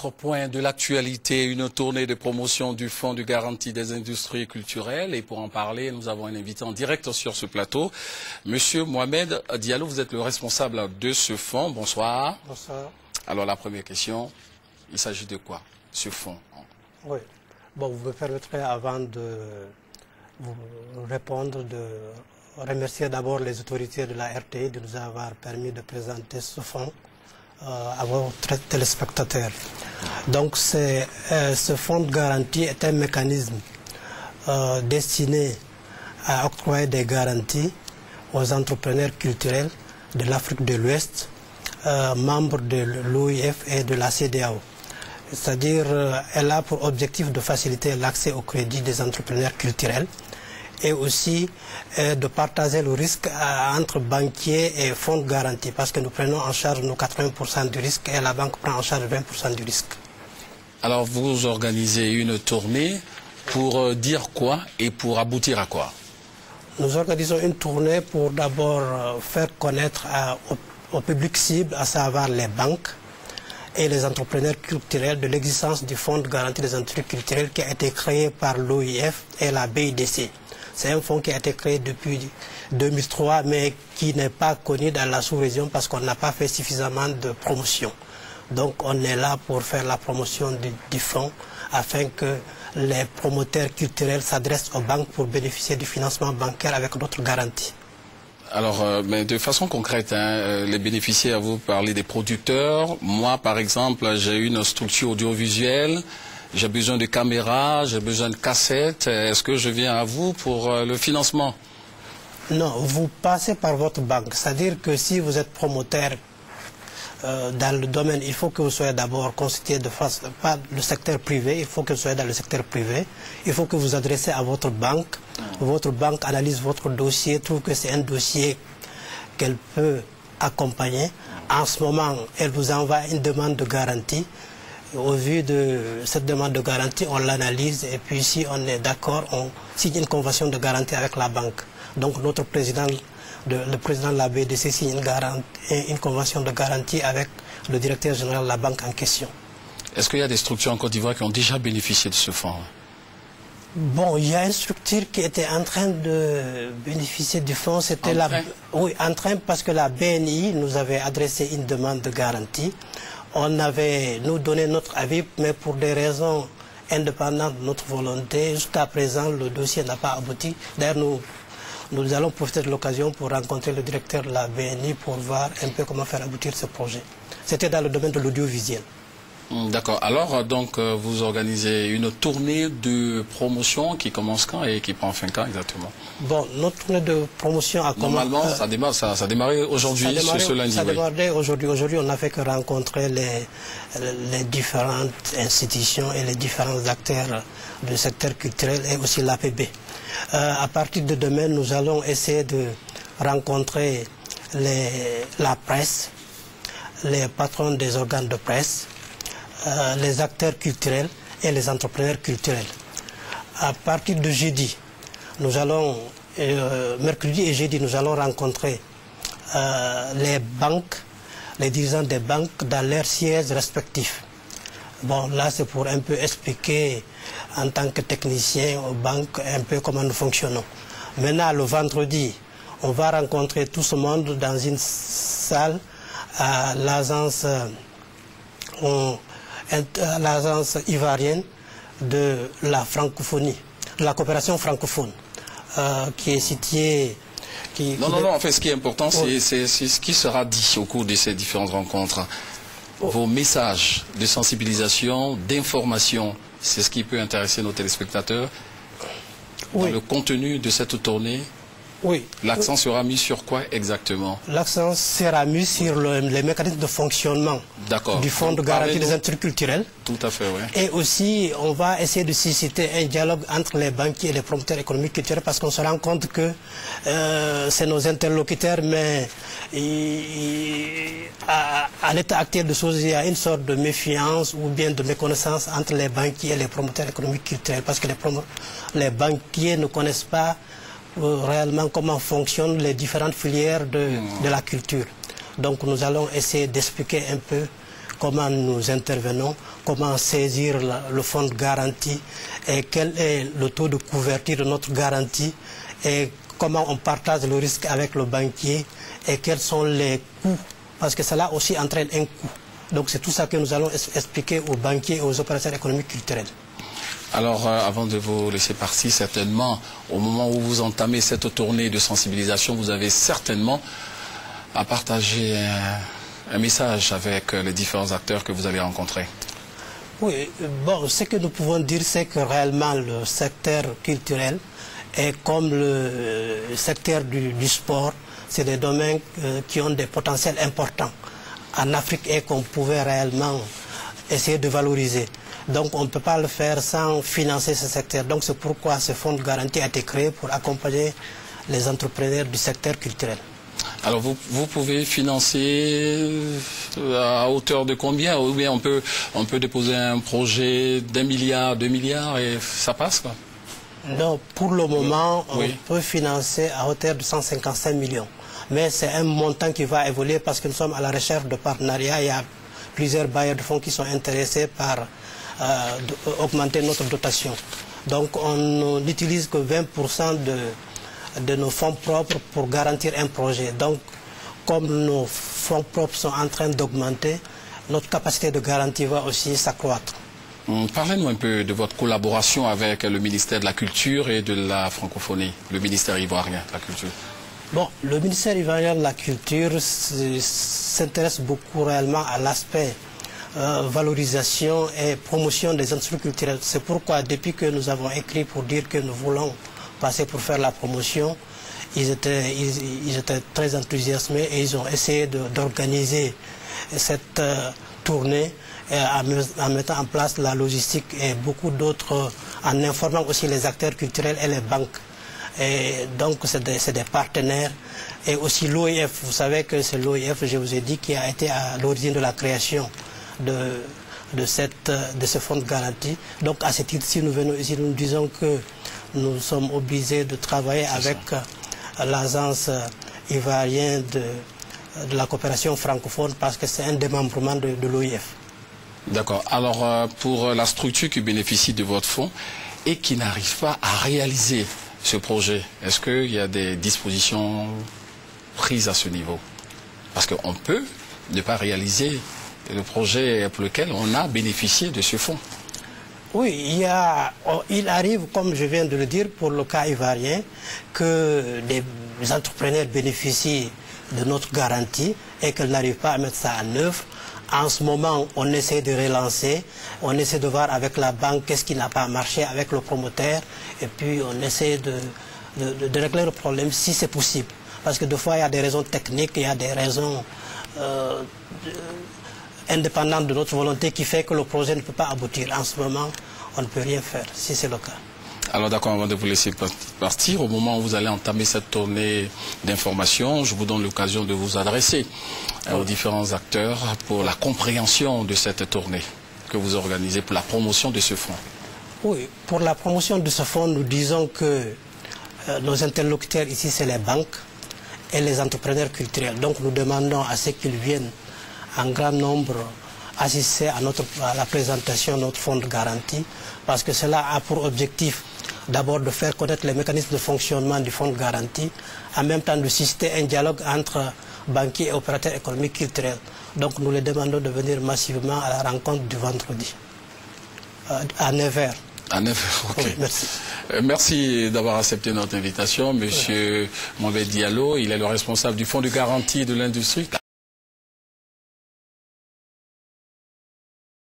autre point de l'actualité, une tournée de promotion du Fonds de garantie des industries culturelles. Et pour en parler, nous avons un invité en direct sur ce plateau. Monsieur Mohamed Diallo, vous êtes le responsable de ce fonds. Bonsoir. Bonsoir. Alors la première question, il s'agit de quoi, ce fonds? Oui. Bon, vous me permettrez, avant de vous répondre, de remercier d'abord les autorités de la RTI de nous avoir permis de présenter ce fonds à vos téléspectateurs. Donc ce fonds de garantie est un mécanisme destiné à octroyer des garanties aux entrepreneurs culturels de l'Afrique de l'Ouest, membres de l'OIF et de la CEDEAO. C'est-à-dire, elle a pour objectif de faciliter l'accès au crédit des entrepreneurs culturels et aussi de partager le risque entre banquiers et fonds de garantie, parce que nous prenons en charge nos 80% du risque et la banque prend en charge 20% du risque. Alors vous organisez une tournée pour dire quoi et pour aboutir à quoi? Nous organisons une tournée pour d'abord faire connaître au public cible, à savoir les banques et les entrepreneurs culturels, de l'existence du Fonds de garantie des industries culturelles qui a été créé par l'OIF et la BIDC. C'est un fonds qui a été créé depuis 2003, mais qui n'est pas connu dans la sous-région parce qu'on n'a pas fait suffisamment de promotion. Donc on est là pour faire la promotion du fonds afin que les promoteurs culturels s'adressent aux banques pour bénéficier du financement bancaire avec d'autres garanties. Alors, mais de façon concrète, les bénéficiaires, vous parlez des producteurs. Moi, par exemple, j'ai une structure audiovisuelle. J'ai besoin de caméras, j'ai besoin de cassettes. Est-ce que je viens à vous pour le financement? Non, vous passez par votre banque. C'est-à-dire que si vous êtes promoteur dans le domaine, il faut que vous soyez d'abord constitué de face, pas le secteur privé, il faut que vous soyez dans le secteur privé. Il faut que vous vous adressez à votre banque. Votre banque analyse votre dossier, trouve que c'est un dossier qu'elle peut accompagner. En ce moment, elle vous envoie une demande de garantie. Au vu de cette demande de garantie, on l'analyse et puis si on est d'accord, on signe une convention de garantie avec la banque. Donc notre président, le président de la BDC signe une convention de garantie avec le directeur général de la banque en question. Est-ce qu'il y a des structures en Côte d'Ivoire qui ont déjà bénéficié de ce fonds? Bon, il y a une structure qui était en train de bénéficier du fonds. C'était oui, en train parce que la BNI nous avait adressé une demande de garantie. On avait nous donné notre avis, mais pour des raisons indépendantes de notre volonté, jusqu'à présent, le dossier n'a pas abouti. D'ailleurs, nous allons profiter de l'occasion pour rencontrer le directeur de la BNI pour voir un peu comment faire aboutir ce projet. C'était dans le domaine de l'audiovisuel. D'accord. Alors, donc, vous organisez une tournée de promotion qui commence quand et qui prend fin quand exactement? Bon, notre tournée de promotion a commencé... Normalement, ça a démarré aujourd'hui, ce lundi. Ça a démarré aujourd'hui. Aujourd'hui, on n'a fait que rencontrer les différentes institutions et les différents acteurs du secteur culturel et aussi l'APB. À partir de demain, nous allons essayer de rencontrer la presse, les patrons des organes de presse, les acteurs culturels et les entrepreneurs culturels. À partir de jeudi, nous allons, mercredi et jeudi, nous allons rencontrer les banques, les dirigeants des banques dans leurs sièges respectifs. Bon, là, c'est pour un peu expliquer en tant que technicien aux banques un peu comment nous fonctionnons. Maintenant, le vendredi, on va rencontrer tout ce monde dans une salle à l'agence ivoirienne de la francophonie, de la coopération francophone, qui est située... Non, en fait, ce qui est important, c'est ce qui sera dit au cours de ces différentes rencontres. Vos messages de sensibilisation, d'information, c'est ce qui peut intéresser nos téléspectateurs. Dans le contenu de cette tournée, l'accent sera mis sur quoi exactement? L'accent sera mis sur les mécanismes de fonctionnement du Fonds de garantie des industries culturelles. Tout à fait, oui. Et aussi, on va essayer de susciter un dialogue entre les banquiers et les promoteurs économiques culturels parce qu'on se rend compte que c'est nos interlocuteurs, mais à l'état actuel des choses, il y a une sorte de méfiance ou bien de méconnaissance entre les banquiers et les promoteurs économiques culturels parce que les banquiers ne connaissent pas réellement comment fonctionnent les différentes filières de la culture. Donc nous allons essayer d'expliquer un peu comment nous intervenons, comment saisir le fonds de garantie et quel est le taux de couverture de notre garantie et comment on partage le risque avec le banquier et quels sont les coûts, parce que cela aussi entraîne un coût. Donc c'est tout ça que nous allons expliquer aux banquiers et aux opérateurs économiques culturels. Alors, avant de vous laisser partir, certainement, au moment où vous entamez cette tournée de sensibilisation, vous avez certainement à partager un message avec les différents acteurs que vous allez rencontrer. Oui, bon, ce que nous pouvons dire, c'est que réellement le secteur culturel est comme le secteur du sport, c'est des domaines qui ont des potentiels importants en Afrique et qu'on pouvait réellement essayer de valoriser. Donc on ne peut pas le faire sans financer ce secteur. Donc c'est pourquoi ce fonds de garantie a été créé pour accompagner les entrepreneurs du secteur culturel. Alors vous pouvez financer à hauteur de combien? Ou bien on peut déposer un projet d'1 milliard, 2 milliards et ça passe quoi? Non, pour le moment, on peut financer à hauteur de 155 millions. Mais c'est un montant qui va évoluer parce que nous sommes à la recherche de partenariats. Il y a plusieurs bailleurs de fonds qui sont intéressés par augmenter notre dotation. Donc on n'utilise que 20% de nos fonds propres pour garantir un projet. Donc comme nos fonds propres sont en train d'augmenter, notre capacité de garantie va aussi s'accroître. Parlez-nous un peu de votre collaboration avec le ministère de la Culture et de la Francophonie, le ministère ivoirien de la Culture. Bon, le ministère ivoirien de la Culture s'intéresse beaucoup réellement à l'aspect valorisation et promotion des industries culturelles. C'est pourquoi depuis que nous avons écrit pour dire que nous voulons passer pour faire la promotion, ils étaient très enthousiasmés et ils ont essayé d'organiser cette tournée en mettant en place la logistique et beaucoup d'autres, en informant aussi les acteurs culturels et les banques. Et donc c'est des partenaires. Et aussi l'OIF, vous savez que c'est l'OIF, je vous ai dit, qui a été à l'origine de la création de ce fonds de garantie. Donc à ce titre-ci, nous venons ici, nous disons que nous sommes obligés de travailler avec l'agence ivoirienne de la coopération francophone parce que c'est un démembrement de l'OIF. D'accord. Alors pour la structure qui bénéficie de votre fonds et qui n'arrive pas à réaliser ce projet, est-ce qu'il y a des dispositions prises à ce niveau? Parce qu'on peut ne pas réaliser le projet pour lequel on a bénéficié de ce fonds. Oui, il arrive, comme je viens de le dire, pour le cas ivoirien, que des entrepreneurs bénéficient de notre garantie et qu'ils n'arrivent pas à mettre ça en œuvre. En ce moment, on essaie de relancer, on essaie de voir avec la banque qu'est-ce qui n'a pas marché avec le promoteur, et puis on essaie de régler le problème si c'est possible. Parce que des fois, il y a des raisons techniques, il y a des raisons indépendantes de notre volonté qui fait que le projet ne peut pas aboutir. En ce moment, on ne peut rien faire, si c'est le cas. Alors d'accord, avant de vous laisser partir, au moment où vous allez entamer cette tournée d'information, je vous donne l'occasion de vous adresser aux différents acteurs pour la compréhension de cette tournée que vous organisez pour la promotion de ce fonds. Oui, pour la promotion de ce fonds, nous disons que nos interlocuteurs ici, c'est les banques et les entrepreneurs culturels. Donc nous demandons à ceux qu'ils viennent en grand nombre assister à la présentation de notre fonds de garantie, parce que cela a pour objectif d'abord de faire connaître les mécanismes de fonctionnement du fonds de garantie, en même temps de susciter un dialogue entre banquiers et opérateurs économiques culturels. Donc nous les demandons de venir massivement à la rencontre du vendredi, à 9h. À 9h, ok. Oui, merci. Merci d'avoir accepté notre invitation, Monsieur Mohamed Diallo. Il est le responsable du fonds de garantie de l'industrie.